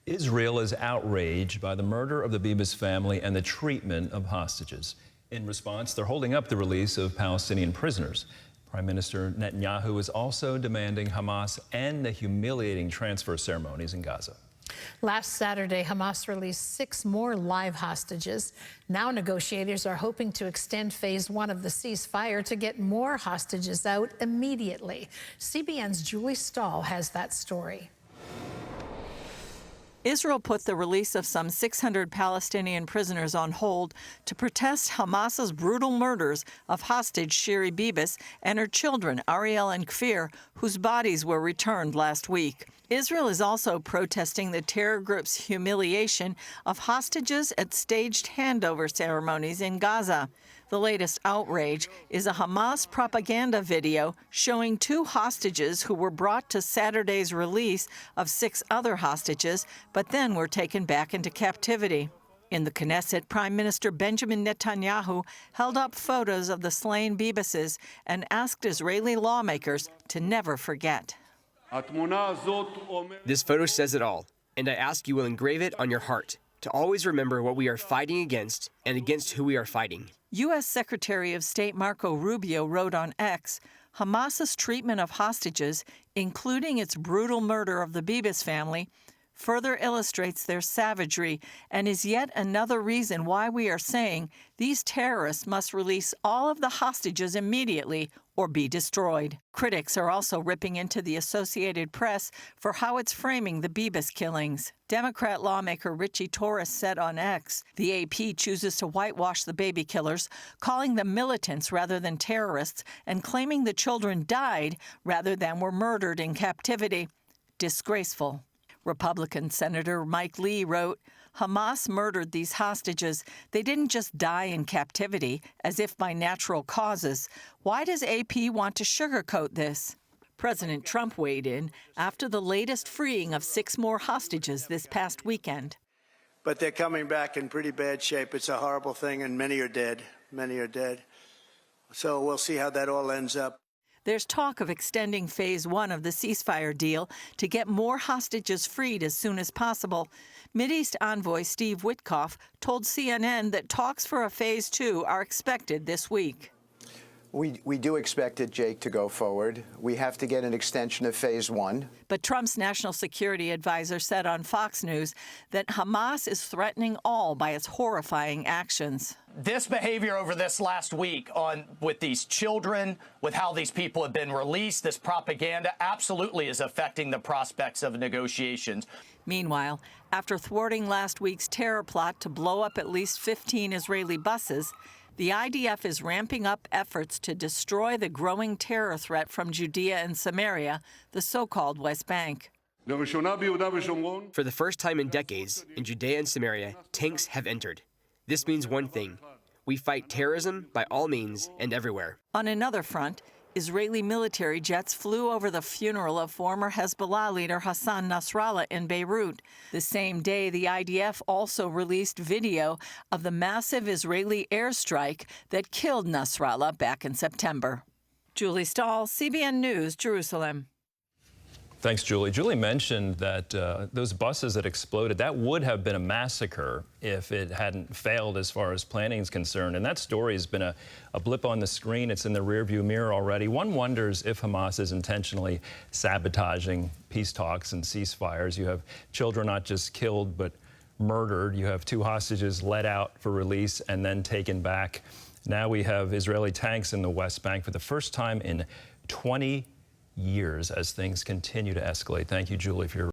Israel is outraged by the murder of the Bibas family and the treatment of hostages. In response, they're holding up the release of Palestinian prisoners. Prime Minister Netanyahu is also demanding Hamas end the humiliating transfer ceremonies in Gaza. Last Saturday, Hamas released 6 more live hostages. Now negotiators are hoping to extend phase 1 of the ceasefire to get more hostages out immediately. CBN's Julie Stahl has that story. Israel put the release of some 600 Palestinian prisoners on hold to protest Hamas's brutal murders of hostage Shiri Bibas and her children, Ariel and Kfir, whose bodies were returned last week. Israel is also protesting the terror group's humiliation of hostages at staged handover ceremonies in Gaza. The latest outrage is a Hamas propaganda video showing 2 hostages who were brought to Saturday's release of 6 other hostages, but then were taken back into captivity. In the Knesset, Prime Minister Benjamin Netanyahu held up photos of the slain Bibases and asked Israeli lawmakers to never forget. This photo says it all, and I ask you will engrave it on your heart, to always remember what we are fighting against and against who we are fighting. U.S. Secretary of State Marco Rubio wrote on X, Hamas's treatment of hostages, including its brutal murder of the Bibas family, further illustrates their savagery and is yet another reason why we are saying these terrorists must release all of the hostages immediately or be destroyed. Critics are also ripping into the Associated Press for how it's framing the Bibas killings. Democrat lawmaker Richie Torres said on X, the AP chooses to whitewash the baby killers, calling them militants rather than terrorists, and claiming the children died rather than were murdered in captivity. Disgraceful. Republican Senator Mike Lee wrote, Hamas murdered these hostages. They didn't just die in captivity, as if by natural causes. Why does AP want to sugarcoat this? President Trump weighed in after the latest freeing of 6 more hostages this past weekend. But they're coming back in pretty bad shape. It's a horrible thing, and many are dead. Many are dead. So we'll see how that all ends up. There's talk of extending phase 1 of the ceasefire deal to get more hostages freed as soon as possible. Mideast envoy Steve Witkoff told CNN that talks for a phase 2 are expected this week. We do expect it, Jake, to go forward. We have to get an extension of phase 1. But Trump's national security advisor said on Fox News that Hamas is threatening all by its horrifying actions. This behavior over this last week with these children, with how these people have been released, this propaganda absolutely is affecting the prospects of negotiations. Meanwhile, after thwarting last week's terror plot to blow up at least 15 Israeli buses, the IDF is ramping up efforts to destroy the growing terror threat from Judea and Samaria, the so-called West Bank. For the first time in decades, in Judea and Samaria, tanks have entered. This means one thing. We fight terrorism by all means and everywhere. On another front, Israeli military jets flew over the funeral of former Hezbollah leader Hassan Nasrallah in Beirut. The same day, the IDF also released video of the massive Israeli airstrike that killed Nasrallah back in September. Julie Stahl, CBN News, Jerusalem. Thanks, Julie. Julie mentioned that those buses that exploded, that would have been a massacre if it hadn't failed as far as planning is concerned. And that story has been a blip on the screen. It's in the rearview mirror already. One wonders if Hamas is intentionally sabotaging peace talks and ceasefires. You have children not just killed, but murdered. You have 2 hostages let out for release and then taken back. Now we have Israeli tanks in the West Bank for the first time in 20 years as things continue to escalate. Thank you, Julie, for your